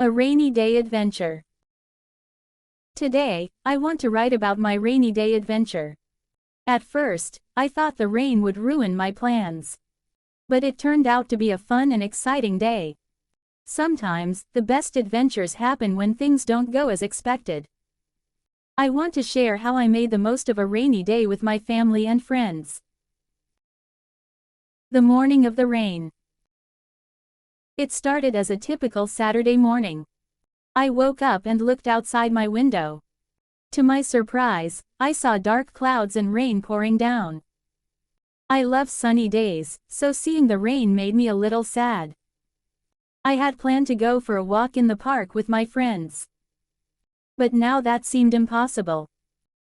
A rainy day adventure. Today, I want to write about my rainy day adventure. At first, I thought the rain would ruin my plans. But it turned out to be a fun and exciting day. Sometimes, the best adventures happen when things don't go as expected. I want to share how I made the most of a rainy day with my family and friends. The morning of the rain. It started as a typical Saturday morning. I woke up and looked outside my window. To my surprise, I saw dark clouds and rain pouring down. I love sunny days, so seeing the rain made me a little sad. I had planned to go for a walk in the park with my friends. But now that seemed impossible.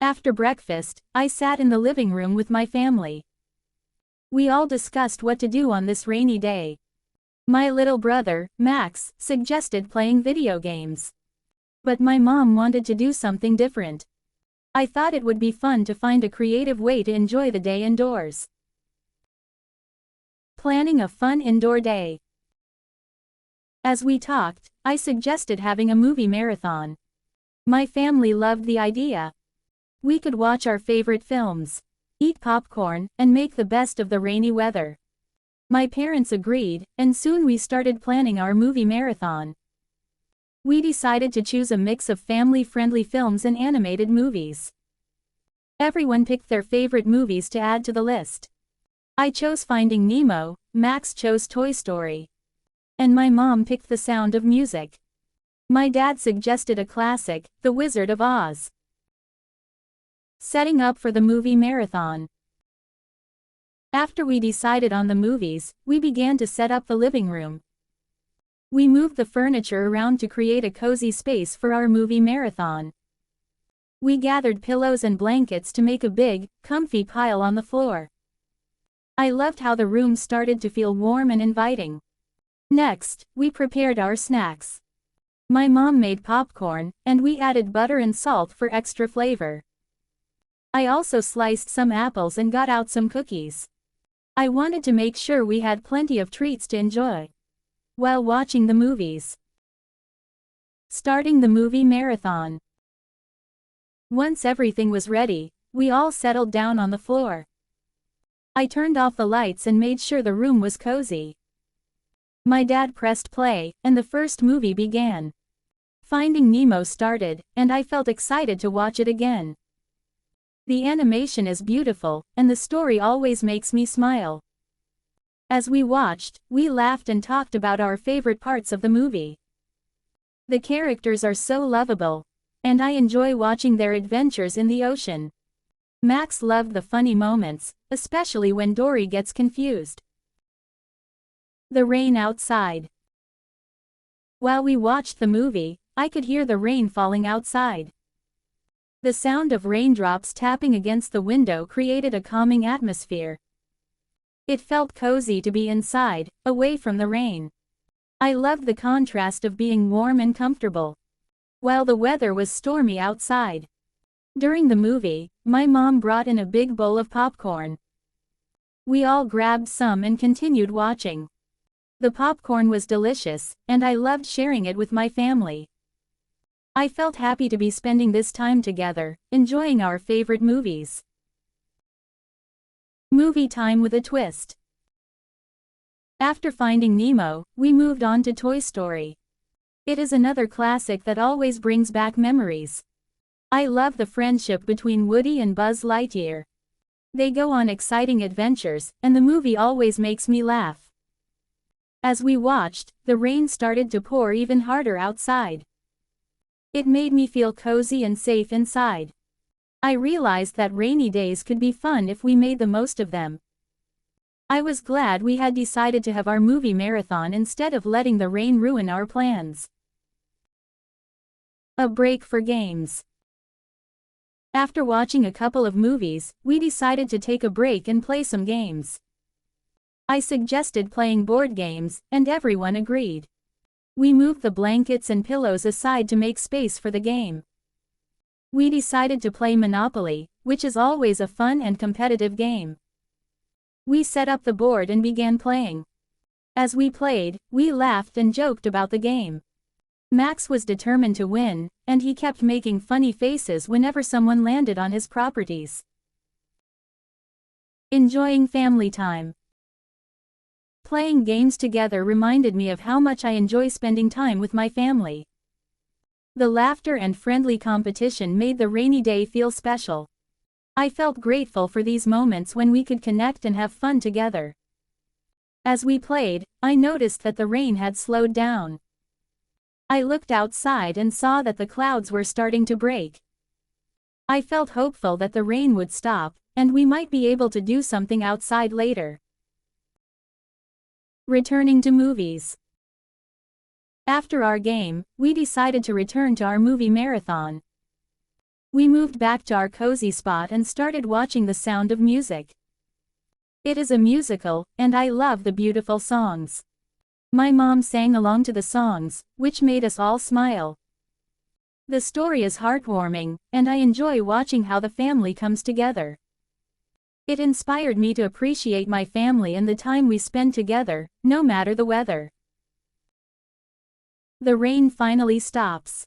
After breakfast, I sat in the living room with my family. We all discussed what to do on this rainy day. My little brother, Max, suggested playing video games. But my mom wanted to do something different. I thought it would be fun to find a creative way to enjoy the day indoors. Planning a fun indoor day. As we talked, I suggested having a movie marathon. My family loved the idea. We could watch our favorite films, eat popcorn, and make the best of the rainy weather. My parents agreed, and soon we started planning our movie marathon. We decided to choose a mix of family-friendly films and animated movies. Everyone picked their favorite movies to add to the list. I chose Finding Nemo, Max chose Toy Story. And my mom picked The Sound of Music. My dad suggested a classic, The Wizard of Oz. Setting up for the movie marathon. After we decided on the movies, we began to set up the living room. We moved the furniture around to create a cozy space for our movie marathon. We gathered pillows and blankets to make a big, comfy pile on the floor. I loved how the room started to feel warm and inviting. Next, we prepared our snacks. My mom made popcorn, and we added butter and salt for extra flavor. I also sliced some apples and got out some cookies. I wanted to make sure we had plenty of treats to enjoy while watching the movies. Starting the movie marathon. Once everything was ready, we all settled down on the floor. I turned off the lights and made sure the room was cozy. My dad pressed play, and the first movie began. Finding Nemo started, and I felt excited to watch it again. The animation is beautiful, and the story always makes me smile. As we watched, we laughed and talked about our favorite parts of the movie. The characters are so lovable, and I enjoy watching their adventures in the ocean. Max loved the funny moments, especially when Dory gets confused. The rain outside. While we watched the movie, I could hear the rain falling outside. The sound of raindrops tapping against the window created a calming atmosphere. It felt cozy to be inside, away from the rain. I loved the contrast of being warm and comfortable, while the weather was stormy outside. During the movie, my mom brought in a big bowl of popcorn. We all grabbed some and continued watching. The popcorn was delicious, and I loved sharing it with my family. I felt happy to be spending this time together, enjoying our favorite movies. Movie time with a twist. After Finding Nemo, we moved on to Toy Story. It is another classic that always brings back memories. I love the friendship between Woody and Buzz Lightyear. They go on exciting adventures, and the movie always makes me laugh. As we watched, the rain started to pour even harder outside. It made me feel cozy and safe inside. I realized that rainy days could be fun if we made the most of them. I was glad we had decided to have our movie marathon instead of letting the rain ruin our plans. A break for games. After watching a couple of movies, we decided to take a break and play some games. I suggested playing board games, and everyone agreed. We moved the blankets and pillows aside to make space for the game. We decided to play Monopoly, which is always a fun and competitive game. We set up the board and began playing. As we played, we laughed and joked about the game. Max was determined to win, and he kept making funny faces whenever someone landed on his properties. Enjoying family time. Playing games together reminded me of how much I enjoy spending time with my family. The laughter and friendly competition made the rainy day feel special. I felt grateful for these moments when we could connect and have fun together. As we played, I noticed that the rain had slowed down. I looked outside and saw that the clouds were starting to break. I felt hopeful that the rain would stop, and we might be able to do something outside later. Returning to movies. After our game, we decided to return to our movie marathon. We moved back to our cozy spot and started watching The Sound of Music. It is a musical, and I love the beautiful songs. My mom sang along to the songs, which made us all smile. The story is heartwarming, and I enjoy watching how the family comes together. It inspired me to appreciate my family and the time we spend together, no matter the weather. The rain finally stops.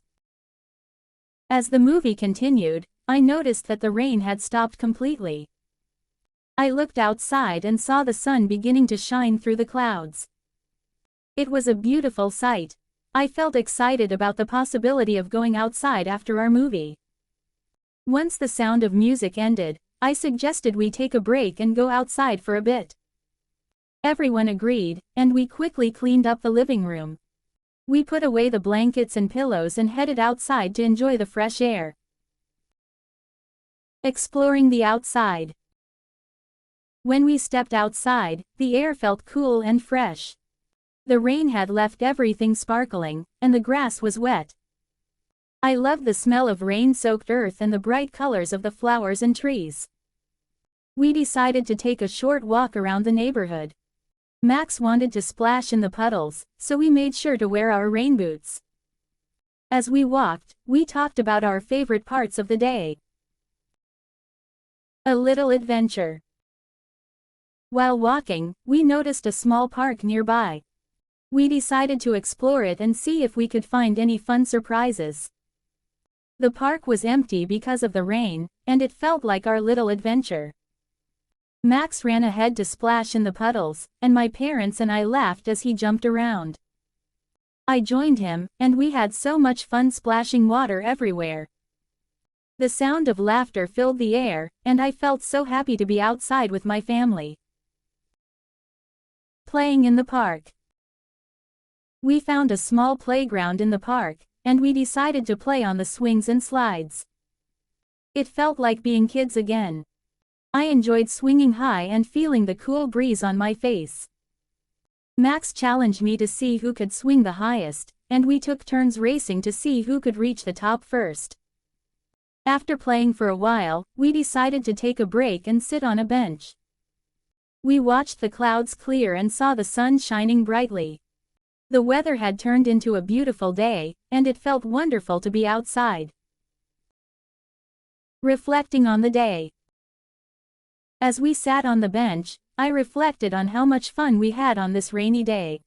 As the movie continued, I noticed that the rain had stopped completely. I looked outside and saw the sun beginning to shine through the clouds. It was a beautiful sight. I felt excited about the possibility of going outside after our movie. Once The Sound of Music ended, I suggested we take a break and go outside for a bit. Everyone agreed, and we quickly cleaned up the living room. We put away the blankets and pillows and headed outside to enjoy the fresh air. Exploring the outside. When we stepped outside, the air felt cool and fresh. The rain had left everything sparkling, and the grass was wet. I loved the smell of rain-soaked earth and the bright colors of the flowers and trees. We decided to take a short walk around the neighborhood. Max wanted to splash in the puddles, so we made sure to wear our rain boots. As we walked, we talked about our favorite parts of the day. A little adventure. While walking, we noticed a small park nearby. We decided to explore it and see if we could find any fun surprises. The park was empty because of the rain, and it felt like our little adventure. Max ran ahead to splash in the puddles, and my parents and I laughed as he jumped around. I joined him, and we had so much fun splashing water everywhere. The sound of laughter filled the air, and I felt so happy to be outside with my family. Playing in the park. We found a small playground in the park, and we decided to play on the swings and slides. It felt like being kids again. I enjoyed swinging high and feeling the cool breeze on my face. Max challenged me to see who could swing the highest, and we took turns racing to see who could reach the top first. After playing for a while, we decided to take a break and sit on a bench. We watched the clouds clear and saw the sun shining brightly. The weather had turned into a beautiful day, and it felt wonderful to be outside. Reflecting on the day. As we sat on the bench, I reflected on how much fun we had on this rainy day.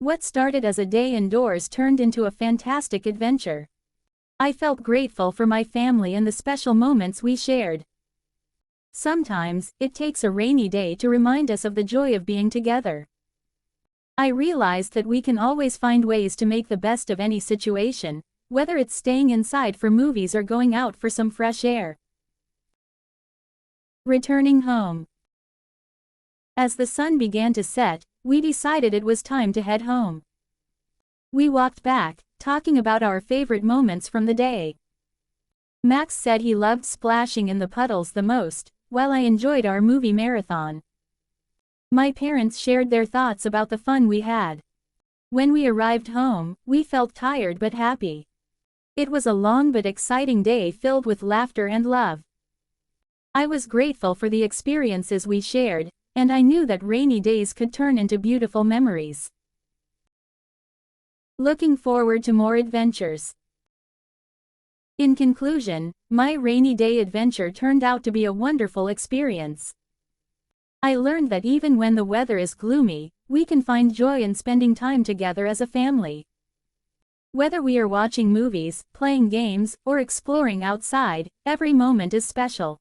What started as a day indoors turned into a fantastic adventure. I felt grateful for my family and the special moments we shared. Sometimes, it takes a rainy day to remind us of the joy of being together. I realized that we can always find ways to make the best of any situation, whether it's staying inside for movies or going out for some fresh air. Returning home. As the sun began to set, we decided it was time to head home. We walked back, talking about our favorite moments from the day. Max said he loved splashing in the puddles the most, while I enjoyed our movie marathon. My parents shared their thoughts about the fun we had. When we arrived home, we felt tired but happy. It was a long but exciting day filled with laughter and love. I was grateful for the experiences we shared, and I knew that rainy days could turn into beautiful memories. Looking forward to more adventures. In conclusion, my rainy day adventure turned out to be a wonderful experience. I learned that even when the weather is gloomy, we can find joy in spending time together as a family. Whether we are watching movies, playing games, or exploring outside, every moment is special.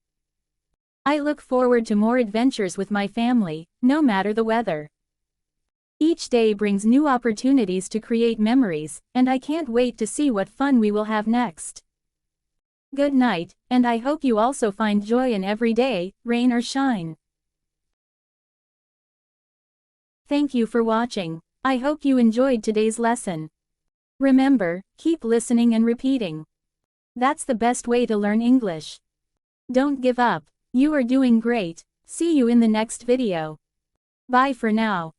I look forward to more adventures with my family, no matter the weather. Each day brings new opportunities to create memories, and I can't wait to see what fun we will have next. Good night, and I hope you also find joy in every day, rain or shine. Thank you for watching. I hope you enjoyed today's lesson. Remember, keep listening and repeating. That's the best way to learn English. Don't give up. You are doing great. See you in the next video. Bye for now.